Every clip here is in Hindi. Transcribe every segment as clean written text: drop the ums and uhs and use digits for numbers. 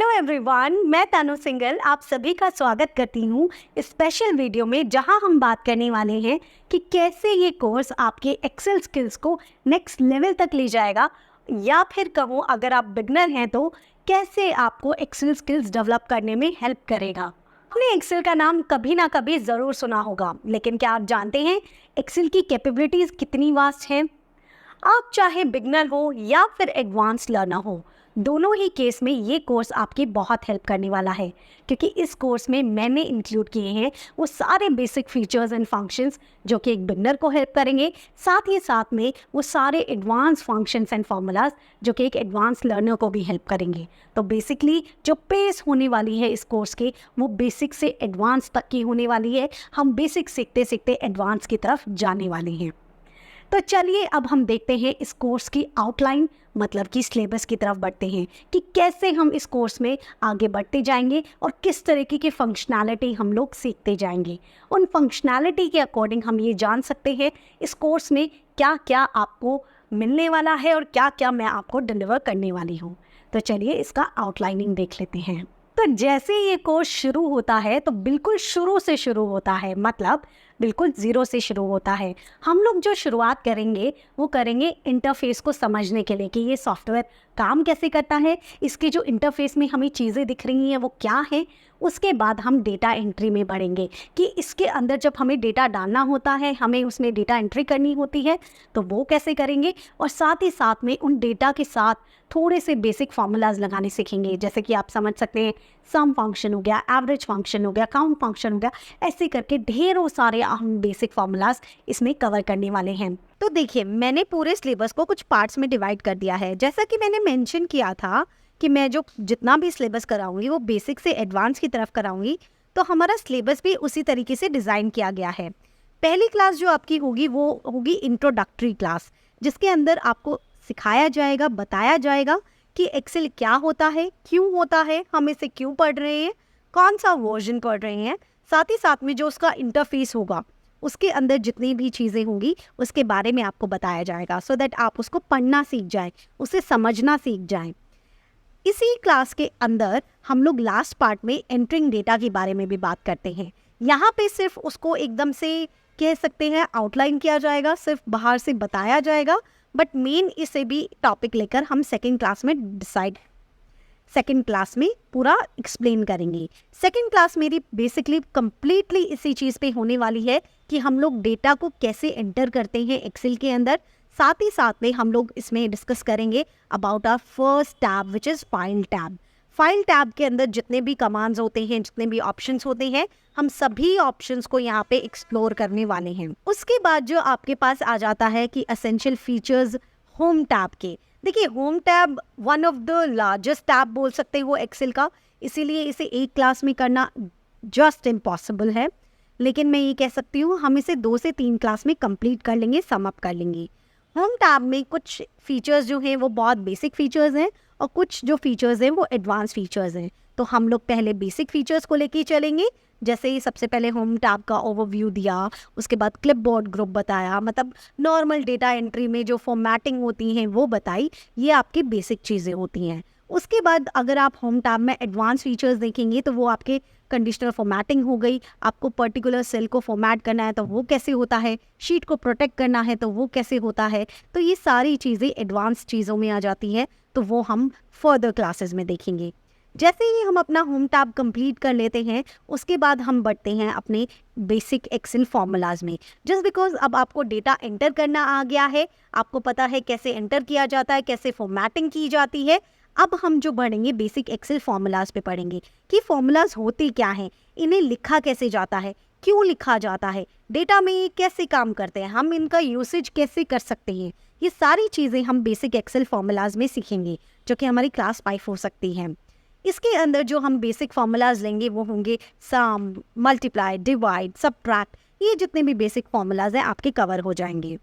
हेलो एवरीवन, मैं तानु सिंगल आप सभी का स्वागत करती हूँ स्पेशल वीडियो में, जहाँ हम बात करने वाले हैं कि कैसे ये कोर्स आपके एक्सेल स्किल्स को नेक्स्ट लेवल तक ले जाएगा, या फिर कहूँ अगर आप बिगनर हैं तो कैसे आपको एक्सेल स्किल्स डेवलप करने में हेल्प करेगा। आपने एक्सेल का नाम कभी ना कभी ज़रूर सुना होगा, लेकिन क्या आप जानते हैं एक्सेल की कैपेबिलिटीज़ कितनी वास्ट हैं। आप चाहे बिगनर हो या फिर एडवांस लर्नर हो, दोनों ही केस में ये कोर्स आपकी बहुत हेल्प करने वाला है, क्योंकि इस कोर्स में मैंने इंक्लूड किए हैं वो सारे बेसिक फीचर्स एंड फंक्शंस जो कि एक बिगनर को हेल्प करेंगे, साथ ही साथ में वो सारे एडवांस फंक्शंस एंड फार्मूलाज जो कि एक एडवांस लर्नर को भी हेल्प करेंगे। तो बेसिकली जो पेस होने वाली है इस कोर्स के, वो बेसिक से एडवांस तक की होने वाली है। हम बेसिक सीखते सीखते एडवांस की तरफ जाने वाले हैं। तो चलिए अब हम देखते हैं इस कोर्स की आउटलाइन, मतलब कि सिलेबस की तरफ बढ़ते हैं कि कैसे हम इस कोर्स में आगे बढ़ते जाएंगे और किस तरीके की फंक्शनैलिटी हम लोग सीखते जाएंगे। उन फंक्शनैलिटी के अकॉर्डिंग हम ये जान सकते हैं इस कोर्स में क्या क्या आपको मिलने वाला है और क्या क्या मैं आपको डिलीवर करने वाली हूँ। तो चलिए इसका आउटलाइनिंग देख लेते हैं। तो जैसे ये कोर्स शुरू होता है तो बिल्कुल शुरू से शुरू होता है, मतलब बिल्कुल ज़ीरो से शुरू होता है। हम लोग जो शुरुआत करेंगे वो करेंगे इंटरफेस को समझने के लिए कि ये सॉफ्टवेयर काम कैसे करता है, इसके जो इंटरफेस में हमें चीज़ें दिख रही हैं वो क्या है। उसके बाद हम डेटा एंट्री में बढ़ेंगे कि इसके अंदर जब हमें डेटा डालना होता है, हमें उसमें डेटा एंट्री करनी होती है, तो वो कैसे करेंगे। और साथ ही साथ में उन डेटा के साथ थोड़े से बेसिक फार्मूलाज लगाने सीखेंगे, जैसे कि आप समझ सकते हैं सम फंक्शन हो गया, एवरेज फंक्शन हो गया, काउंट फंक्शन हो गया, ऐसे करके ढेरों सारे हम बेसिक फार्मूलाज इसमें कवर करने वाले हैं। तो देखिए, मैंने पूरे सिलेबस को कुछ पार्ट्स में डिवाइड कर दिया है। जैसा कि मैंने मेंशन किया था कि मैं जो जितना भी सिलेबस कराऊंगी वो बेसिक से एडवांस की तरफ कराऊंगी, तो हमारा सिलेबस भी उसी तरीके से डिज़ाइन किया गया है। पहली क्लास जो आपकी होगी वो होगी इंट्रोडक्टरी क्लास, जिसके अंदर आपको सिखाया जाएगा, बताया जाएगा कि एक्सेल क्या होता है, क्यों होता है, हम इसे क्यों पढ़ रहे हैं, कौन सा वर्जन पढ़ रहे हैं। साथ ही साथ में जो उसका इंटरफेस होगा, उसके अंदर जितनी भी चीज़ें होंगी उसके बारे में आपको बताया जाएगा, सो दैट आप उसको पढ़ना सीख जाएं, उसे समझना सीख जाएं। इसी क्लास के अंदर हम लोग लास्ट पार्ट में एंटरिंग डेटा के बारे में भी बात करते हैं। यहाँ पे सिर्फ उसको एकदम से कह सकते हैं आउटलाइन किया जाएगा, सिर्फ बाहर से बताया जाएगा, बट मेन इसे भी टॉपिक लेकर हम सेकेंड क्लास में पूरा एक्सप्लेन करेंगे। सेकेंड क्लास मेरी बेसिकली कंप्लीटली इसी चीज़ पे होने वाली है कि हम लोग डेटा को कैसे एंटर करते हैं एक्सेल के अंदर। साथ ही साथ में हम लोग इसमें डिस्कस करेंगे about our first tab which is file tab. File tab के अंदर जितने भी कमांड्स होते हैं, जितने भी ऑप्शंस होते हैं, हम सभी ऑप्शंस को यहाँ पे एक्सप्लोर करने वाले हैं। उसके बाद जो आपके पास आ जाता है कि एसेंशियल फीचर्स होम टैब के। देखिए, home tab one of the largest tab बोल सकते हो एक्सेल का, इसीलिए इसे एक क्लास में करना जस्ट इम्पॉसिबल है, लेकिन मैं ये कह सकती हूँ हम इसे 2 से 3 क्लास में कंप्लीट कर लेंगे, सम अप कर लेंगे। होम टैब में कुछ फीचर्स जो हैं वो बहुत बेसिक फीचर्स हैं और कुछ जो फीचर्स हैं वो एडवांस फीचर्स हैं। तो हम लोग पहले बेसिक फीचर्स को लेके चलेंगे। जैसे ही सबसे पहले होम टैब का ओवरव्यू दिया, उसके बाद क्लिपबोर्ड ग्रुप बताया, मतलब नॉर्मल डेटा एंट्री में जो फॉर्मेटिंग होती हैं वो बताई, ये आपकी बेसिक चीज़ें होती हैं। उसके बाद अगर आप होम टैब में एडवांस फीचर्स देखेंगे तो वो आपके कंडीशनल फॉर्मेटिंग हो गई, आपको पर्टिकुलर सेल को फॉर्मेट करना है तो वो कैसे होता है, शीट को प्रोटेक्ट करना है तो वो कैसे होता है। तो ये सारी चीज़ें एडवांस चीज़ों में आ जाती हैं, तो वो हम फर्दर क्लासेस में देखेंगे। जैसे ही हम अपना होम टैब कंप्लीट कर लेते हैं, उसके बाद हम बढ़ते हैं अपने बेसिक एक्सेल फॉर्मूलाज में। जस्ट बिकॉज अब आपको डेटा एंटर करना आ गया है, आपको पता है कैसे एंटर किया जाता है, कैसे फॉर्मेटिंग की जाती है, अब हम जो बढ़ेंगे बेसिक एक्सेल फॉर्मूलाज पे पढ़ेंगे कि फॉर्मूलाज होते क्या हैं, इन्हें लिखा कैसे जाता है, क्यों लिखा जाता है, डेटा में ये कैसे काम करते हैं, हम इनका यूसेज कैसे कर सकते हैं। ये सारी चीज़ें हम बेसिक एक्सेल फॉर्मूलाज में सीखेंगे, जो कि हमारी क्लास 5 हो सकती है। इसके अंदर जो हम बेसिक फार्मूलाज लेंगे वो होंगे सम, मल्टीप्लाई, डिवाइड, सबट्रैक्ट, ये जितने भी बेसिक फार्मूलाज हैं आपके कवर हो जाएंगे।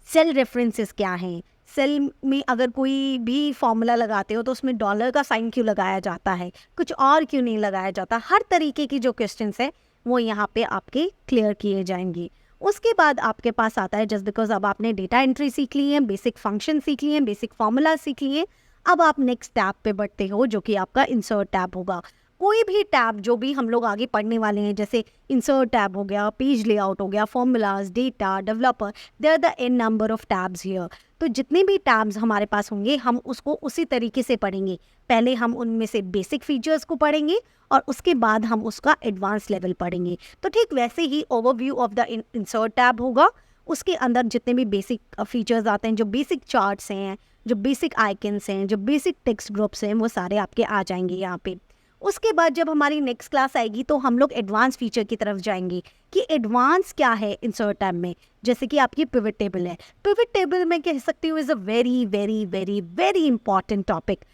सेल रेफरेंसेस क्या हैं, सेल में अगर कोई भी फॉर्मूला लगाते हो तो उसमें डॉलर का साइन क्यों लगाया जाता है, कुछ और क्यों नहीं लगाया जाता, हर तरीके की जो क्वेश्चंस हैं वो यहाँ पे आपके क्लियर किए जाएंगे। उसके बाद आपके पास आता है, जस्ट बिकॉज अब आपने डेटा एंट्री सीख ली है, बेसिक फंक्शन सीख लिए हैं, बेसिक फार्मूला सीख लिए हैं, अब आप नेक्स्ट टैब पे बढ़ते हो जो कि आपका इंसर्ट टैब होगा। कोई भी टैब जो भी हम लोग आगे पढ़ने वाले हैं, जैसे इंसर्ट टैब हो गया, पेज लेआउट हो गया, formulas, data, developer, there are the n number of tabs here. तो जितने भी टैब्स हमारे पास होंगे हम उसको उसी तरीके से पढ़ेंगे। पहले हम उनमें से बेसिक फीचर्स को पढ़ेंगे और उसके बाद हम उसका एडवांस लेवल पढ़ेंगे। तो ठीक वैसे ही overview of the insert tab होगा, उसके अंदर जितने भी बेसिक फीचर्स आते हैं, जो बेसिक चार्ट्स हैं, जो बेसिक आइकन्स हैं, जो बेसिक टेक्स्ट ग्रुप्स हैं, वो सारे आपके आ जाएंगे यहाँ पे। उसके बाद जब हमारी नेक्स्ट क्लास आएगी तो हम लोग एडवांस फीचर की तरफ जाएंगे कि एडवांस क्या है इंसर्ट टैब में। जैसे कि आपकी पिवट टेबल है, पिवट टेबल मैं कह सकती हूँ is a very very very very important topic.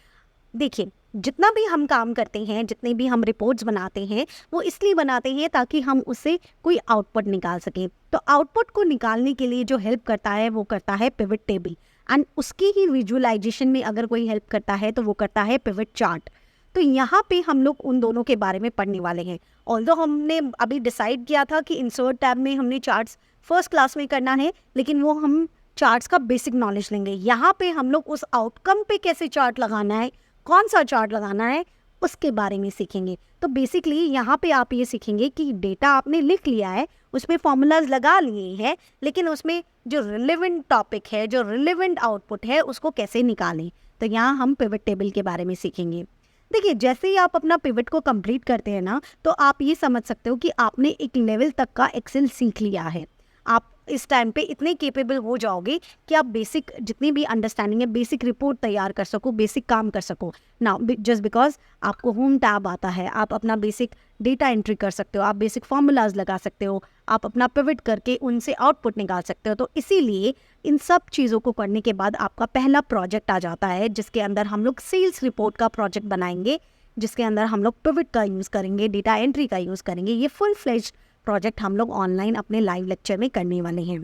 देखिए, जितना भी हम काम करते हैं, जितने भी हम रिपोर्ट्स बनाते हैं, वो इसलिए बनाते हैं ताकि हम उससे कोई आउटपुट निकाल सकें। तो आउटपुट को निकालने के लिए जो हेल्प करता है वो करता है पिवट टेबल, एंड उसकी ही विजुअलाइजेशन में अगर कोई हेल्प करता है तो वो करता है पिवट चार्ट। तो यहाँ पे हम लोग उन दोनों के बारे में पढ़ने वाले हैं। ऑल्दो हमने अभी डिसाइड किया था कि इंसर्ट टैब में हमने चार्ट्स फर्स्ट क्लास में करना है, लेकिन वो हम चार्ट्स का बेसिक नॉलेज लेंगे। यहाँ पे हम लोग उस आउटकम पे कैसे चार्ट लगाना है, कौन सा चार्ट लगाना है, उसके बारे में सीखेंगे। तो बेसिकली यहाँ पे आप ये सीखेंगे कि डेटा आपने लिख लिया है, उसमें फॉर्मूलाज लगा लिए हैं, लेकिन उसमें जो रिलेवेंट टॉपिक है, जो रिलेवेंट आउटपुट है, उसको कैसे निकालें। तो यहाँ हम पिवट टेबल के बारे में सीखेंगे। देखिए, जैसे ही आप अपना पिवट को कंप्लीट करते हैं ना, तो आप ये समझ सकते हो कि आपने एक लेवल तक का एक्सेल सीख लिया है। आप इस टाइम पे इतने केपेबल हो जाओगे कि आप बेसिक जितनी भी अंडरस्टैंडिंग है, बेसिक रिपोर्ट तैयार कर सको, बेसिक काम कर सको ना। जस्ट बिकॉज आपको होम टैब आता है, आप अपना बेसिक डेटा एंट्री कर सकते हो, आप बेसिक फॉर्मूलाज लगा सकते हो, आप अपना पिवट करके उनसे आउटपुट निकाल सकते हो। तो इसीलिए इन सब चीज़ों को करने के बाद आपका पहला प्रोजेक्ट आ जाता है, जिसके अंदर हम लोग सेल्स रिपोर्ट का प्रोजेक्ट बनाएंगे, जिसके अंदर हम लोग पिवट का यूज़ करेंगे, डेटा एंट्री का यूज़ करेंगे। ये फुल फ्लेज्ड प्रोजेक्ट हम लोग ऑनलाइन अपने लाइव लेक्चर में करने वाले हैं।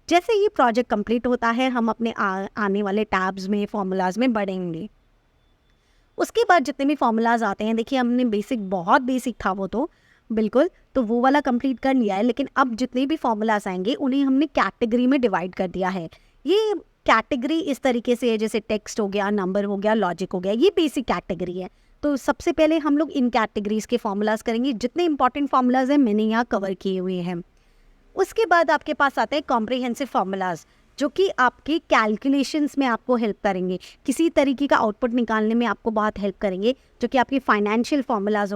जैसे ही प्रोजेक्ट कंप्लीट होता है, हम अपने आने वाले टैब्स में, फॉर्मूलाज में बढ़ेंगे। उसके बाद जितने भी फॉर्मूलाज आते हैं, देखिए हमने बेसिक, बहुत बेसिक था वो तो बिल्कुल, तो वो वाला कंप्लीट कर लिया है। लेकिन अब जितने भी फॉर्मूलाज आएंगे उन्हें हमने कैटेगरी में डिवाइड कर दिया है। ये कैटेगरी इस तरीके से है, जैसे टेक्स्ट हो गया, नंबर हो गया, लॉजिक हो गया, ये बेसिक कैटेगरी है। तो सबसे पहले हम लोग इन कैटेगरीज के फॉर्मूलाज करेंगे। जितने इंपॉर्टेंट फॉर्मूलाज हैं मैंने यहाँ कवर किए हुए हैं। उसके बाद आपके पास आते हैं कॉम्प्रिहेंसिव फॉर्मूलाज, जो कि आपके कैलकुलेशंस में आपको हेल्प करेंगे, किसी तरीके का आउटपुट निकालने में आपको बहुत हेल्प करेंगे, जो कि आपके फाइनेंशियल फॉर्मूलाज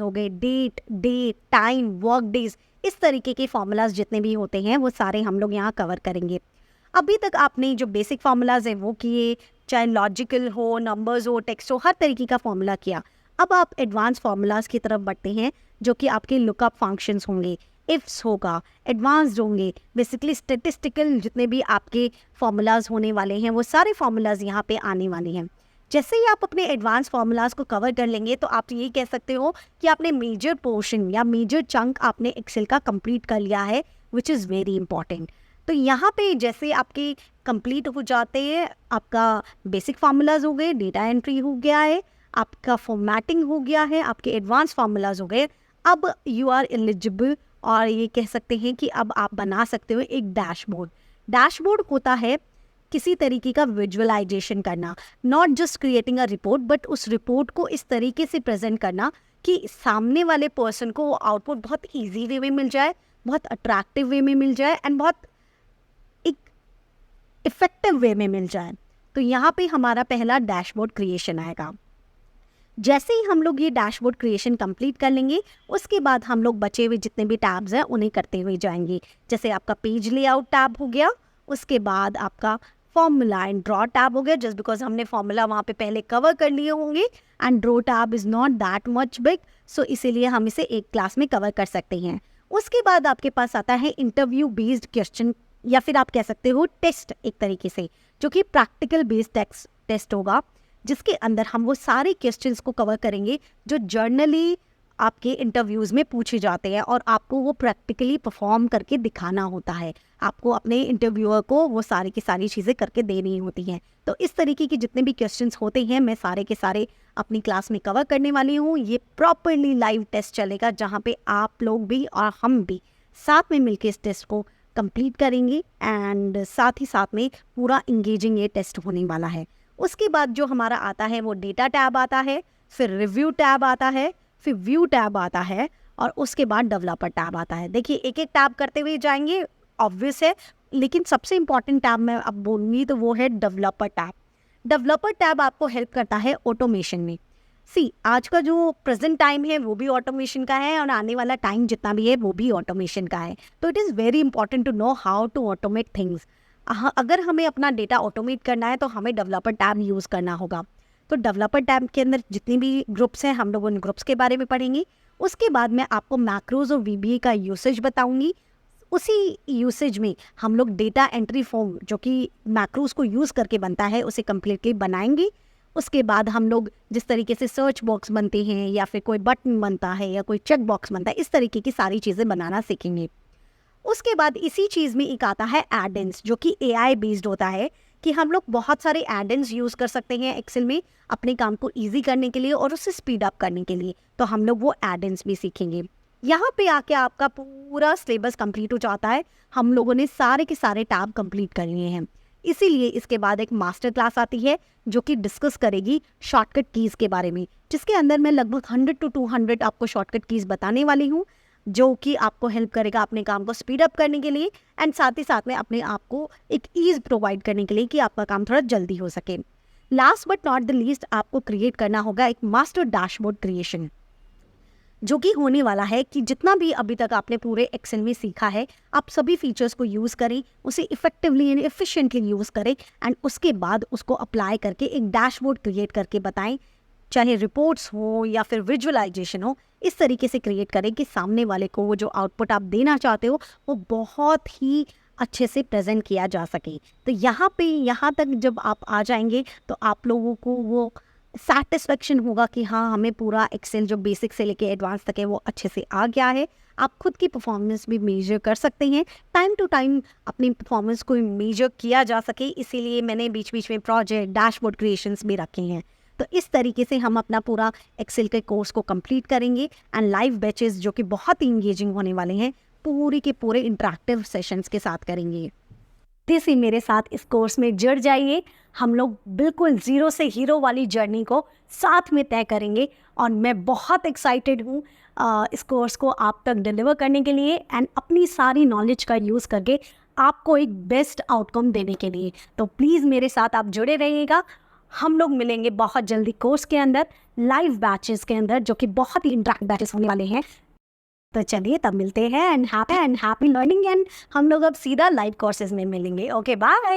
हो गए, डेट, टाइम, वर्क डेज, इस तरीके के फॉर्मूलाज जितने भी होते हैं वो सारे हम लोग यहाँ कवर करेंगे। अभी तक आपने जो बेसिक फॉर्मूलाज हैं वो किए, चाहे लॉजिकल हो, नंबर्स हो, टेक्स्ट हो, हर तरीके का फॉर्मूला किया। अब आप एडवांस फॉर्मूलाज की तरफ बढ़ते हैं, जो कि आपके लुकअप फंक्शंस होंगे, इफ्स होगा, एडवांस्ड होंगे, बेसिकली स्टेटिस्टिकल जितने भी आपके फॉर्मूलाज होने वाले हैं वो सारे फॉर्मूलाज यहाँ पे आने वाले हैं। जैसे ही आप अपने एडवांस फॉर्मूलाज को कवर कर लेंगे तो आप ये कह सकते हो कि आपने मेजर पोर्शन या मेजर चंक आपने एक्सेल का कंप्लीट कर लिया है, विच इज़ वेरी इंपॉर्टेंट। तो यहाँ पे जैसे आपके कंप्लीट हो जाते हैं, आपका बेसिक फार्मूलाज हो गए, डेटा एंट्री हो गया है, आपका फॉर्मेटिंग हो गया है, आपके एडवांस फार्मूलाज हो गए, अब यू आर एलिजिबल, और ये कह सकते हैं कि अब आप बना सकते हो एक डैशबोर्ड। डैशबोर्ड होता है किसी तरीके का विजुअलाइजेशन करना, not just creating a report, but उस रिपोर्ट को इस तरीके से प्रेजेंट करना कि सामने वाले पर्सन को वो आउटपुट बहुत ईजी वे में मिल जाए, बहुत अट्रैक्टिव वे में मिल जाए, एंड बहुत एक इफेक्टिव वे में मिल जाए। तो यहाँ पे हमारा पहला डैशबोर्ड क्रिएशन आएगा। जैसे ही हम लोग ये डैशबोर्ड क्रिएशन कंप्लीट कर लेंगे, उसके बाद हम लोग बचे हुए जितने भी टैब्स हैं उन्हें करते हुए जाएंगे। जैसे आपका पेज लेआउट टैब हो गया, उसके बाद आपका फॉर्मूला एंड ड्रॉ टैब हो गया, जस्ट बिकॉज हमने फॉर्मूला वहाँ पे पहले कवर कर लिए होंगे, and draw tab is not that much big, so इसीलिए हम इसे एक क्लास में कवर कर सकते हैं। उसके बाद आपके पास आता है इंटरव्यू बेस्ड क्वेश्चन, या फिर आप कह सकते हो टेस्ट एक तरीके से, जो कि प्रैक्टिकल बेस्ड टेस्ट होगा, जिसके अंदर हम वो सारे क्वेश्चंस को कवर करेंगे जो जर्नली आपके इंटरव्यूज़ में पूछे जाते हैं, और आपको वो प्रैक्टिकली परफॉर्म करके दिखाना होता है। आपको अपने इंटरव्यूअर को वो सारी की सारी चीज़ें करके देनी होती हैं। तो इस तरीके के जितने भी क्वेश्चंस होते हैं मैं सारे के सारे अपनी क्लास में कवर करने वाली हूँ। ये प्रॉपरली लाइव टेस्ट चलेगा, जहाँ पे आप लोग भी और हम भी साथ में मिलके इस टेस्ट को कंप्लीट करेंगे एंड साथ ही साथ में पूरा इंगेजिंग ये टेस्ट होने वाला है। उसके बाद जो हमारा आता है वो डेटा टैब आता है, फिर रिव्यू टैब आता है, फिर व्यू टैब आता है और उसके बाद डेवलपर टैब आता है। देखिए एक एक टैब करते हुए जाएंगे, ऑब्वियस है, लेकिन सबसे इम्पॉर्टेंट टैब मैं अब बोलूँगी तो वो है डेवलपर टैब। डेवलपर टैब आपको हेल्प करता है ऑटोमेशन में। आज का जो प्रेजेंट टाइम है वो भी ऑटोमेशन का है और आने वाला टाइम जितना भी है वो भी ऑटोमेशन का है। तो it is very important to know how to automate things. अगर हमें अपना डेटा ऑटोमेट करना है तो हमें डेवलपर टैब यूज़ करना होगा। तो डेवलपर टैब के अंदर जितनी भी ग्रुप्स हैं हम लोग उन ग्रुप्स के बारे में पढ़ेंगे। उसके बाद मैं आपको मैक्रोज और वीबीए का यूसेज बताऊंगी। उसी यूसेज में हम लोग डेटा एंट्री फॉर्म जो कि मैक्रोज को यूज़ करके बनता है उसे कम्प्लीटली बनाएंगे। उसके बाद हम लोग जिस तरीके से सर्च बॉक्स बनते हैं या फिर कोई बटन बनता है या कोई चेक बॉक्स बनता है, इस तरीके की सारी चीज़ें बनाना सीखेंगे। उसके बाद इसी चीज़ में एक आता है एड-इन्स जो कि एआई बेस्ड होता है कि हम लोग बहुत सारे एड-इन्स यूज़ कर सकते हैं एक्सेल में अपने काम को ईजी करने के लिए और उसे स्पीड अप करने के लिए। तो हम लोग वो एड-इन्स भी सीखेंगे। यहाँ पे आके आपका पूरा सिलेबस कंप्लीट हो जाता है। हम लोगों ने सारे के सारे टैब कंप्लीट कर लिए हैं। इसीलिए इसके बाद एक मास्टर क्लास आती है जो कि डिस्कस करेगी शॉर्टकट कीज़ के बारे में, जिसके अंदर मैं लगभग 100 to 200 आपको शॉर्टकट कीज़ बताने वाली हूँ जो कि आपको हेल्प करेगा अपने काम को स्पीड अप करने के लिए एंड साथ ही साथ में अपने आप को एक ईज़ प्रोवाइड करने के लिए कि आपका काम थोड़ा जल्दी हो सके। Last but not the least आपको क्रिएट करना होगा एक मास्टर डैशबोर्ड क्रिएशन, जो कि होने वाला है कि जितना भी अभी तक आपने पूरे एक्सेल में सीखा है आप सभी फीचर्स को यूज़ करें, उसे इफेक्टिवली एंड एफिशिएंटली यूज़ करें एंड उसके बाद उसको अप्लाई करके एक डैशबोर्ड क्रिएट करके बताएं, चाहे रिपोर्ट्स हो या फिर विजुअलाइजेशन हो। इस तरीके से क्रिएट करें कि सामने वाले को वो जो आउटपुट आप देना चाहते हो वो बहुत ही अच्छे से प्रेजेंट किया जा सके। तो यहाँ तक जब आप आ जाएंगे तो आप लोगों को वो सेटिस्फेक्शन होगा कि हाँ हमें पूरा एक्सेल जो बेसिक से लेके एडवांस तक है वो अच्छे से आ गया है। आप खुद की परफॉर्मेंस भी मेजर कर सकते हैं, टाइम टू टाइम अपनी परफॉर्मेंस को मेजर किया जा सके, इसीलिए मैंने बीच बीच में प्रोजेक्ट डैशबोर्ड क्रिएशंस भी रखे हैं। तो इस तरीके से हम अपना पूरा एक्सेल के कोर्स को कंप्लीट करेंगे एंड लाइव बैचेस जो कि बहुत ही इंगेजिंग होने वाले हैं पूरे के पूरे इंटरेक्टिव सेशंस के साथ करेंगे। से मेरे साथ इस कोर्स में जुड़ जाइए। हम लोग बिल्कुल ज़ीरो से हीरो वाली जर्नी को साथ में तय करेंगे और मैं बहुत एक्साइटेड हूँ इस कोर्स को आप तक डिलीवर करने के लिए एंड अपनी सारी नॉलेज का यूज़ करके आपको एक बेस्ट आउटकम देने के लिए। तो प्लीज़ मेरे साथ आप जुड़े रहिएगा। हम लोग मिलेंगे बहुत जल्दी कोर्स के अंदर लाइव बैचेस के अंदर जो कि बहुत ही इंटरेक्टिव बैचेस होने वाले हैं। तो चलिए तब मिलते हैं एंड हैप्पी लर्निंग एंड हम लोग अब सीधा लाइव कोर्सेज में मिलेंगे। Okay bye.